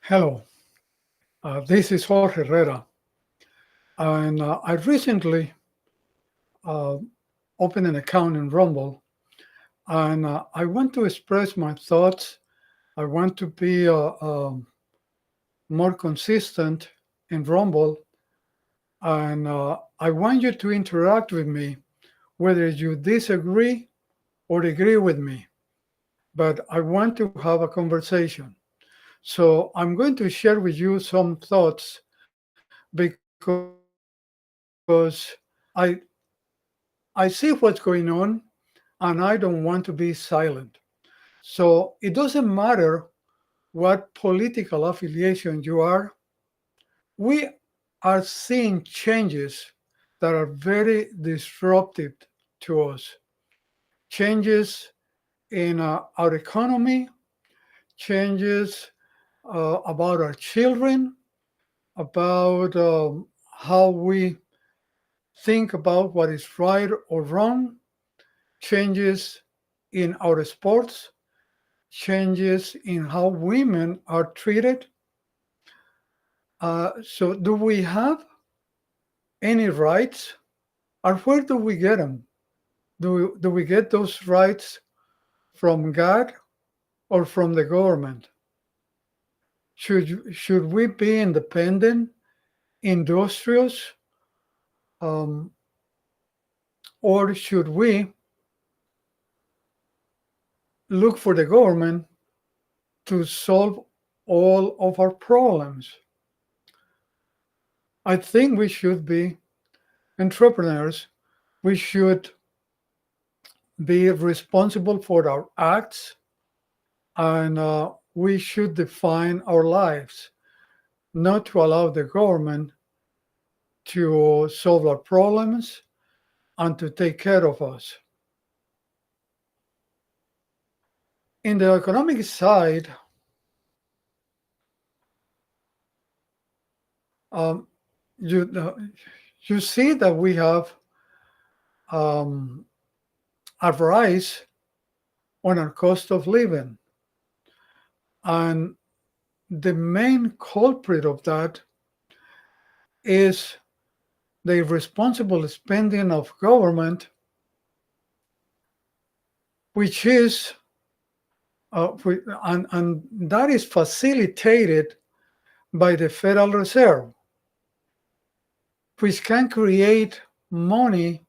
Hello, this is Jorge Herrera, and I recently uh, opened an account in Rumble, and I want to express my thoughts. I want to be more consistent in Rumble, and I want you to interact with me, whether you disagree or agree with me. But I want to have a conversation. So I'm going to share with you some thoughts because I I see what's going on and I don't want to be silent. So it doesn't matter what political affiliation you are, we are seeing changes that are very disruptive to us. Changes in our economy, changes about our children, about how we think about what is right or wrong, changes in our sports, changes in how women are treated. So, do we have any rights, or where do we get them? Do we get those rights from God or from the government? Should we be independent, industrious, um, or should we look for the government to solve all of our problems? I think we should be entrepreneurs. We should be responsible for our acts, and we should define our lives, not to allow the government to solve our problems and to take care of us. In the economic side, um, you you see that we have um, a rise on our cost of living, and the main culprit of that is the irresponsible spending of government, which is and that is facilitated by the Federal Reserve, which can create money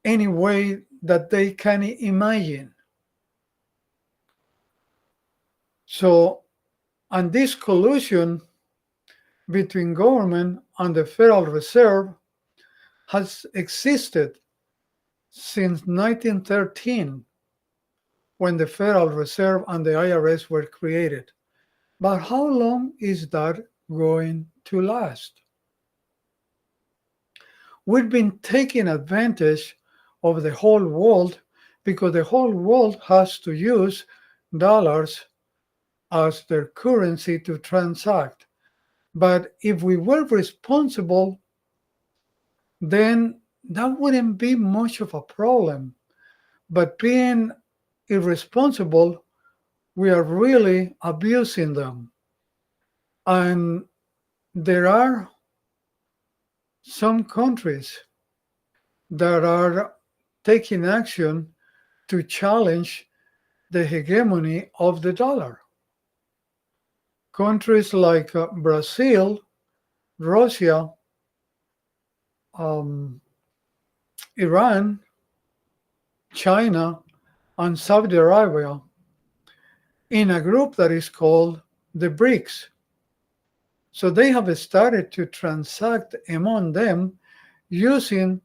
any way that they can imagine. So, and this collusion between government and the Federal Reserve has existed since 1913, when the Federal Reserve and the IRS were created. But how long is that going to last? We've been taking advantage of the whole world because the whole world has to use dollars as their currency to transact. But if we were responsible, then that wouldn't be much of a problem. But being irresponsible, we are really abusing them. And there are some countries that are taking action to challenge the hegemony of the dollar. Countries like Brazil, Russia, um, Iran, China, and Saudi Arabia in a group that is called the BRICS. So they have started to transact among them using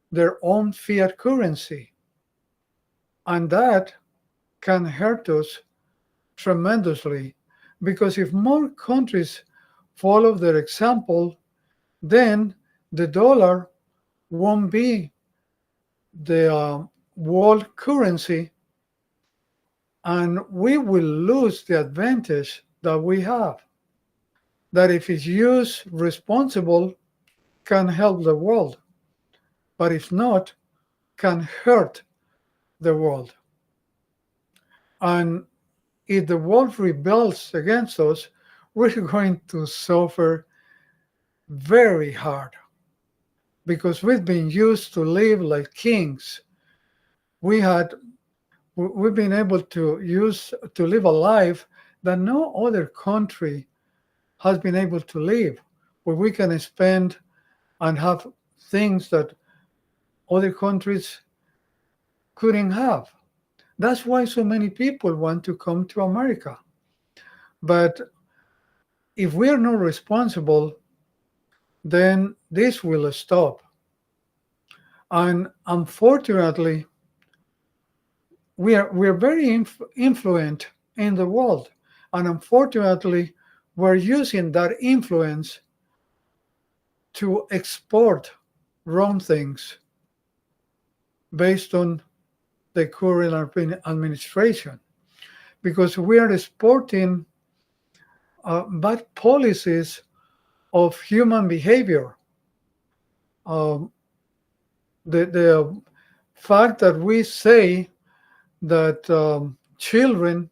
their own fiat currency. And that can hurt us tremendously because if more countries follow their example, then the dollar won't be the world currency, and we will lose the advantage that we have. That if it's used responsible, can help the world, but if not, can hurt the world. And if the world rebels against us, we're going to suffer very hard because we've been used to live like kings. We had we've been able to use to live a life that no other country has been able to live, where we can spend and have things that other countries couldn't have. That's why so many people want to come to America. But if we are not responsible, then this will stop. And unfortunately, we are very influent in the world. And unfortunately, we're using that influence to export wrong things based on the current administration, because we are exporting bad policies of human behavior. Um, the fact that we say that children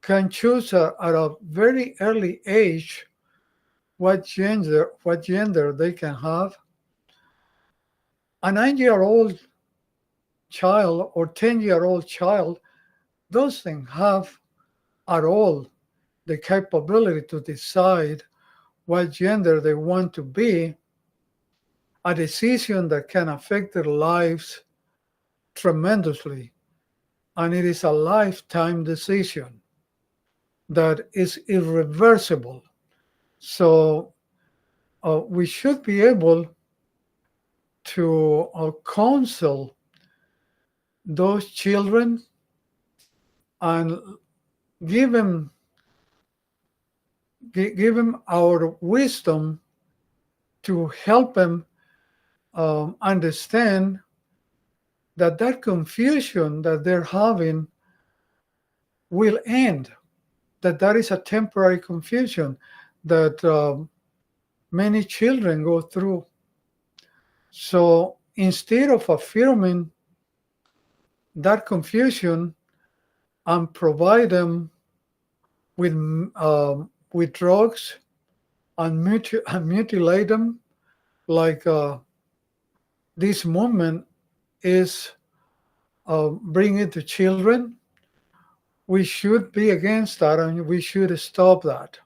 can choose at a very early age what gender they can have. A 9-year-old child or 10-year-old child doesn't have at all the capability to decide what gender they want to be, a decision that can affect their lives tremendously. And it is a lifetime decision that is irreversible. So we should be able to counsel those children and give them our wisdom to help them understand that confusion that they're having will end, that is a temporary confusion that many children go through. So instead of affirming that confusion and provide them with drugs and mutilate them, like this movement is bringing to children, we should be against that and we should stop that.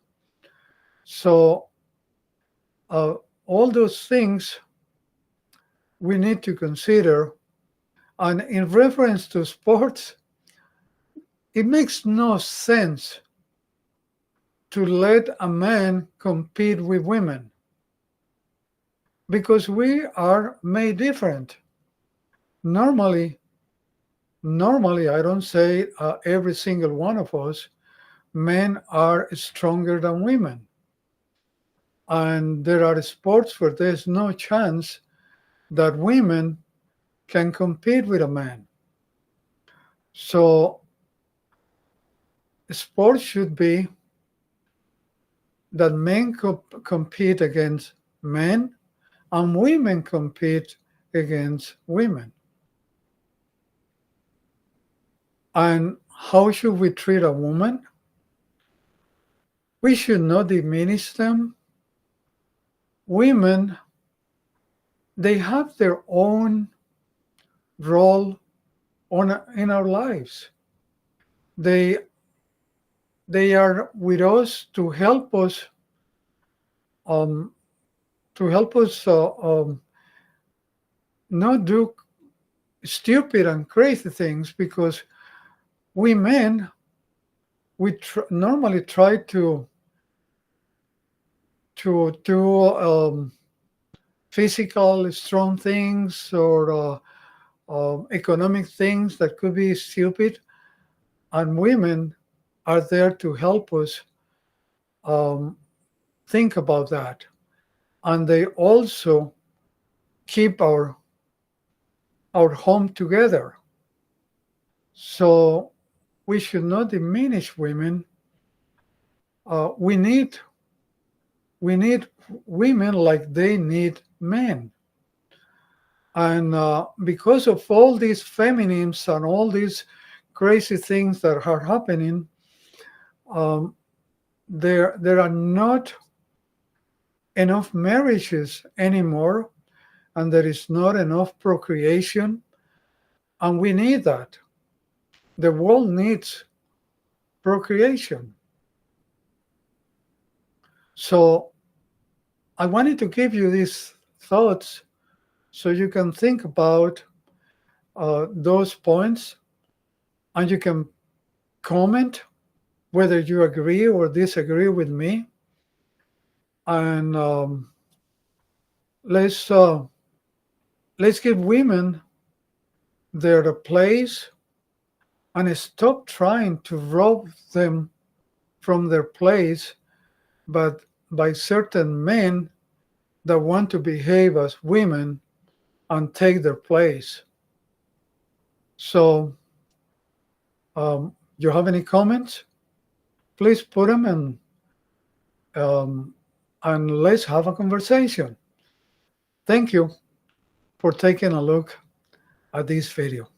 So all those things we need to consider. And in reference to sports, it makes no sense to let a man compete with women because we are made different. Normally, I don't say every single one of us, men are stronger than women. And there are sports where there's no chance that women can compete with a man. So sports should be that men compete against men and women compete against women. And how should we treat a woman? We should not diminish them. Women, they have their own role in our lives. They are with us to help us not do stupid and crazy things, because we men, we normally try to do physical strong things or economic things that could be stupid, and women are there to help us think about that, and they also keep our home together. So we should not diminish women. We need women like they need men. And because of all these feminisms and all these crazy things that are happening, um, there are not enough marriages anymore, and there is not enough procreation, and we need that. The world needs procreation. So I wanted to give you these thoughts so you can think about those points, and you can comment whether you agree or disagree with me. And let's let's give women their place and stop trying to rob them from their place, but by certain men that want to behave as women and take their place. So, you have any comments? Please put them in, and let's have a conversation. Thank you for taking a look at this video.